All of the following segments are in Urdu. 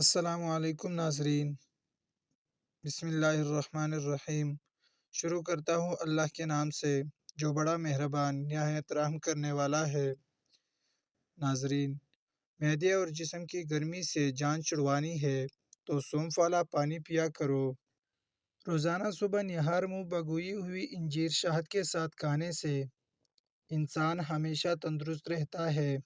السلام علیکم ناظرین، بسم اللہ الرحمن الرحیم۔ شروع کرتا ہوں اللہ کے نام سے جو بڑا مہربان نہایت رحم کرنے والا ہے۔ ناظرین، معدے اور جسم کی گرمی سے جان چھڑوانی ہے تو سونف والا پانی پیا کرو۔ روزانہ صبح نہار منہ بگوئی ہوئی انجیر شہد کے ساتھ کھانے سے انسان ہمیشہ تندرست رہتا ہے۔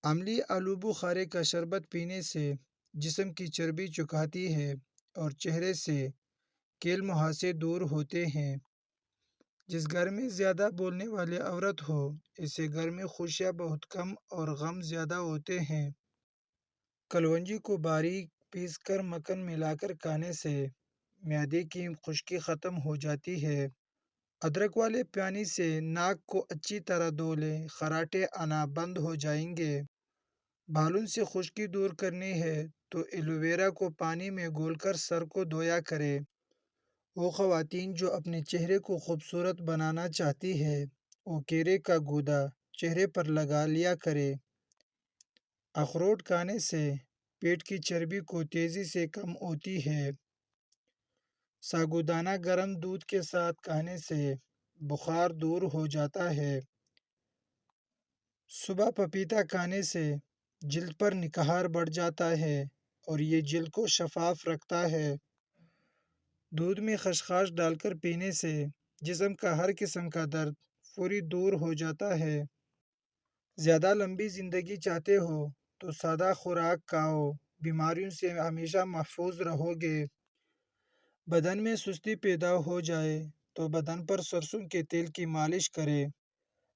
عملی آلو بخارے کا شربت پینے سے جسم کی چربی چکھاتی ہے اور چہرے سے کیل مہاسے دور ہوتے ہیں۔ جس گھر میں زیادہ بولنے والے عورت ہو، اسے گھر میں خوشیاں بہت کم اور غم زیادہ ہوتے ہیں۔ کلونجی کو باریک پیس کر مکھن ملا کر کھانے سے معدے کی خشکی ختم ہو جاتی ہے۔ ادرک والے پانی سے ناک کو اچھی طرح دھو لیں، خراٹے آنا بند ہو جائیں گے۔ بالوں سے خشکی دور کرنی ہے تو ایلو ویرا کو پانی میں گھول کر سر کو دھویا کرے۔ وہ خواتین جو اپنے چہرے کو خوبصورت بنانا چاہتی ہے وہ کیرے کا گودا چہرے پر لگا لیا کرے۔ اخروٹ کھانے سے پیٹ کی چربی کو تیزی سے کم ہوتی ہے۔ ساگودانہ گرم دودھ کے ساتھ کھانے سے بخار دور ہو جاتا ہے۔ صبح پپیتا کھانے سے جلد پر نکہار بڑھ جاتا ہے اور یہ جلد کو شفاف رکھتا ہے۔ دودھ میں خشخاش ڈال کر پینے سے جسم کا ہر قسم کا درد فوری دور ہو جاتا ہے۔ زیادہ لمبی زندگی چاہتے ہو تو سادہ خوراک کھاؤ، بیماریوں سے ہمیشہ محفوظ رہو گے۔ بدن میں سستی پیدا ہو جائے تو بدن پر سرسوں کے تیل کی مالش کرے۔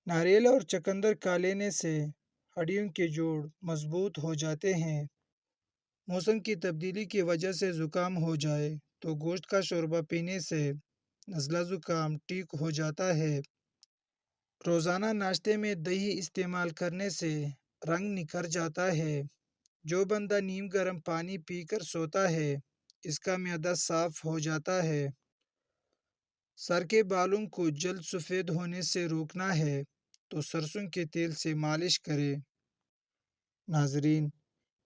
ناریل اور چقندر کھا لینے سے ہڈیوں کے جوڑ مضبوط ہو جاتے ہیں۔ موسم کی تبدیلی کی وجہ سے زکام ہو جائے تو گوشت کا شوربہ پینے سے نزلہ زکام ٹھیک ہو جاتا ہے۔ روزانہ ناشتے میں دہی استعمال کرنے سے رنگ نکھر جاتا ہے۔ جو بندہ نیم گرم پانی پی کر سوتا ہے اس کا معدہ صاف ہو جاتا ہے۔ سر کے بالوں کو جلد سفید ہونے سے روکنا ہے تو سرسوں کے تیل سے مالش کرے۔ ناظرین،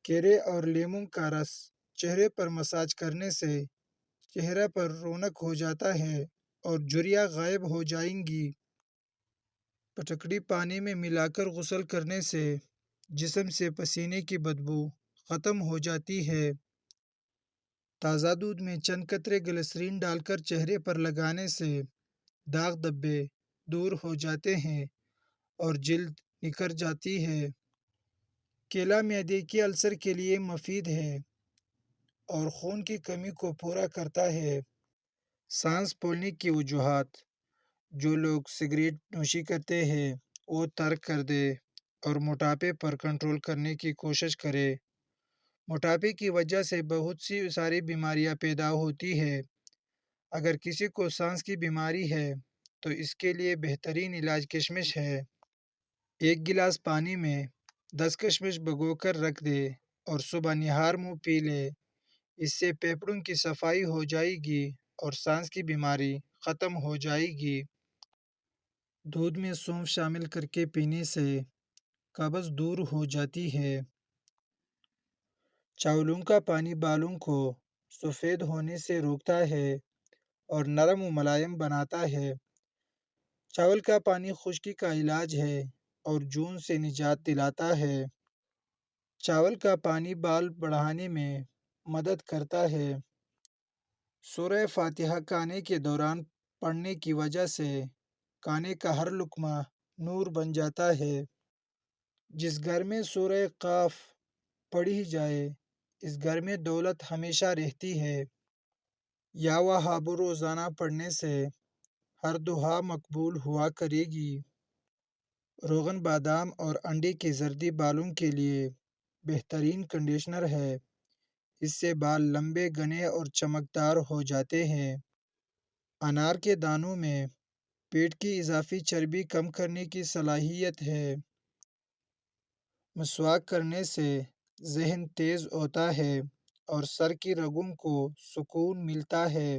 کیرے اور لیموں کا رس چہرے پر مساج کرنے سے چہرہ پر رونق ہو جاتا ہے اور جھریاں غائب ہو جائیں گی۔ پٹکڑی پانی میں ملا کر غسل کرنے سے جسم سے پسینے کی بدبو ختم ہو جاتی ہے۔ تازہ دودھ میں چند قطرے گلسرین ڈال کر چہرے پر لگانے سے داغ دھبے دور ہو جاتے ہیں اور جلد نکھر جاتی ہے۔ کیلا معدے کے السر کے لیے مفید ہے اور خون کی کمی کو پورا کرتا ہے۔ سانس پھولنے کی وجوہات: جو لوگ سگریٹ نوشی کرتے ہیں وہ ترک کر دے اور موٹاپے پر کنٹرول کرنے کی کوشش کرے۔ موٹاپے کی وجہ سے بہت سی ساری بیماریاں پیدا ہوتی ہیں۔ اگر کسی کو سانس کی بیماری ہے تو اس کے لیے بہترین علاج کشمش ہے۔ ایک گلاس پانی میں 10 کشمش بھگو کر رکھ دے اور صبح نہار منہ پی لے۔ اس سے پھیپھڑوں کی صفائی ہو جائے گی اور سانس کی بیماری ختم ہو جائے گی۔ دودھ میں سونف شامل کر کے پینے سے قبض دور ہو جاتی ہے۔ چاولوں کا پانی بالوں کو سفید ہونے سے روکتا ہے اور نرم و ملائم بناتا ہے۔ چاول کا پانی خشکی کا علاج ہے اور جون سے نجات دلاتا ہے۔ چاول کا پانی بال بڑھانے میں مدد کرتا ہے۔ سورہ فاتحہ کھانے کے دوران پڑھنے کی وجہ سے کھانے کا ہر لقمہ نور بن جاتا ہے۔ جس گھر میں سورہ قاف پڑھی جائے اس گھر میں دولت ہمیشہ رہتی ہے۔ یا وہاب روزانہ پڑھنے سے ہر دعا مقبول ہوا کرے گی۔ روغن بادام اور انڈے کی زردی بالوں کے لیے بہترین کنڈیشنر ہے۔ اس سے بال لمبے، گھنے اور چمکدار ہو جاتے ہیں۔ انار کے دانوں میں پیٹ کی اضافی چربی کم کرنے کی صلاحیت ہے۔ مسواک کرنے سے ذہن تیز ہوتا ہے اور سر کی رگوں کو سکون ملتا ہے۔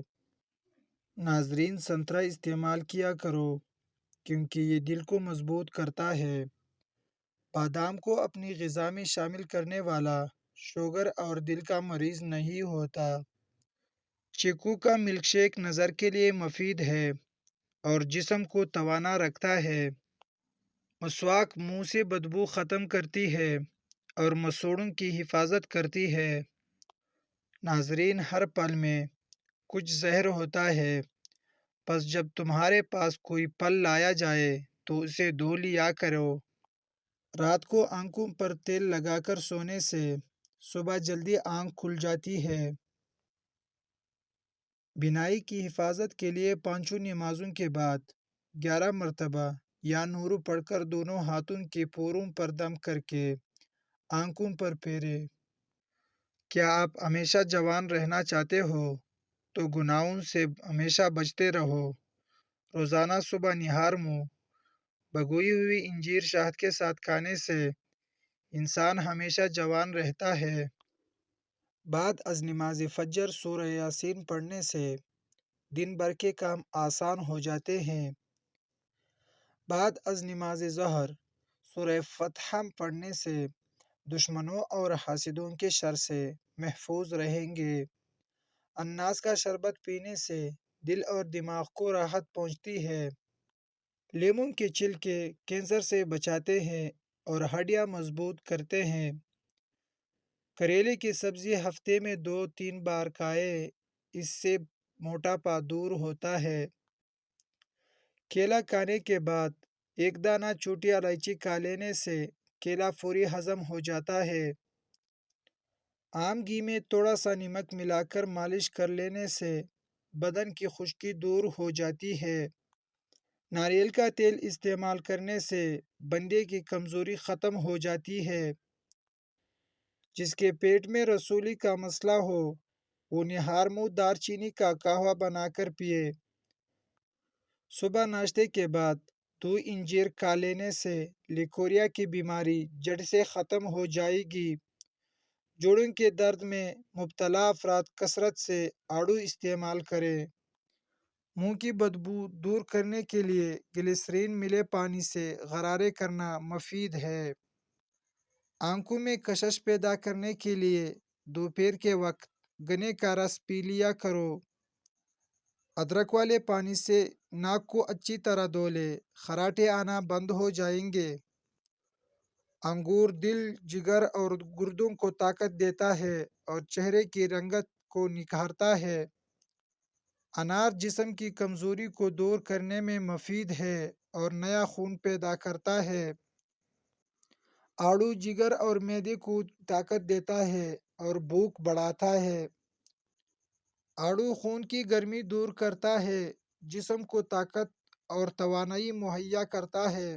ناظرین، سنترا استعمال کیا کرو کیونکہ یہ دل کو مضبوط کرتا ہے۔ بادام کو اپنی غذا میں شامل کرنے والا شوگر اور دل کا مریض نہیں ہوتا۔ چیکو کا ملک شیک نظر کے لیے مفید ہے اور جسم کو توانا رکھتا ہے۔ مسواک منہ سے بدبو ختم کرتی ہے اور مسوڑوں کی حفاظت کرتی ہے۔ ناظرین، ہر پل میں کچھ زہر ہوتا ہے، پس جب تمہارے پاس کوئی پل لایا جائے تو اسے دھو لیا کرو۔ رات کو آنکھوں پر تیل لگا کر سونے سے صبح جلدی آنکھ کھل جاتی ہے۔ بینائی کی حفاظت کے لیے پانچوں نمازوں کے بعد 11 مرتبہ یا نورو پڑھ کر دونوں ہاتھوں کے پوروں پر دم کر کے آنکھوں پر پھیرے۔ کیا آپ ہمیشہ جوان رہنا چاہتے ہو تو گناہوں سے ہمیشہ بچتے رہو۔ روزانہ صبح نہار منہ بھگوئی ہوئی انجیر شہد کے ساتھ کھانے سے انسان ہمیشہ جوان رہتا ہے۔ بعد از نماز فجر سورہ یاسین پڑھنے سے دن بھر کے کام آسان ہو جاتے ہیں۔ بعد از نماز ظہر سورہ فتح پڑھنے سے دشمنوں اور حاسدوں کے شر سے محفوظ رہیں گے۔ اناس کا شربت پینے سے دل اور دماغ کو راحت پہنچتی ہے۔ لیموں کے چھلکے کینسر سے بچاتے ہیں اور ہڈیاں مضبوط کرتے ہیں۔ کریلے کی سبزی ہفتے میں 2-3 بار کھائیں، اس سے موٹاپا دور ہوتا ہے۔ کیلا کھانے کے بعد ایک دانہ چھوٹی الائچی کھا لینے سے کیلا فوری ہضم ہو جاتا ہے۔ عام گھی میں تھوڑا سا نمک ملا کر مالش کر لینے سے بدن کی خشکی دور ہو جاتی ہے۔ ناریل کا تیل استعمال کرنے سے بندے کی کمزوری ختم ہو جاتی ہے۔ جس کے پیٹ میں رسولی کا مسئلہ ہو وہ نہار منہ دار چینی کا قہوہ بنا کر پیے۔ صبح ناشتے کے بعد 2 انجیر کھا لینے سے لیکوریا کی بیماری جڑ سے ختم ہو جائے گی۔ جوڑوں کے درد میں مبتلا افراد کثرت سے آڑو استعمال کریں۔ منہ کی بدبو دور کرنے کے لیے گلیسرین ملے پانی سے غرارے کرنا مفید ہے۔ آنکھوں میں کشش پیدا کرنے کے لیے دوپہر کے وقت گنے کا رس پی لیا کرو۔ ادرک والے پانی سے ناک کو اچھی طرح دھو لے، خراٹے آنا بند ہو جائیں گے۔ انگور دل، جگر اور گردوں کو طاقت دیتا ہے اور چہرے کی رنگت کو نکھارتا ہے۔ انار جسم کی کمزوری کو دور کرنے میں مفید ہے اور نیا خون پیدا کرتا ہے۔ آڑو جگر اور معدے کو طاقت دیتا ہے اور بھوک بڑھاتا ہے۔ آڑو خون کی گرمی دور کرتا ہے، جسم کو طاقت اور توانائی مہیا کرتا ہے۔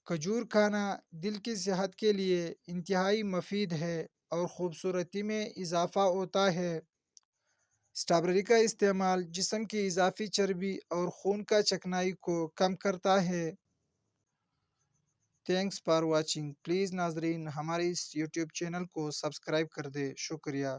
کھجور کھانا دل کی صحت کے لیے انتہائی مفید ہے اور خوبصورتی میں اضافہ ہوتا ہے۔ اسٹرابیری کا استعمال جسم کی اضافی چربی اور خون کا چکنائی کو کم کرتا ہے۔ Thanks for watching. پلیز ناظرین ہمارے اس یوٹیوب چینل کو سبسکرائب کر دیں۔ شکریہ۔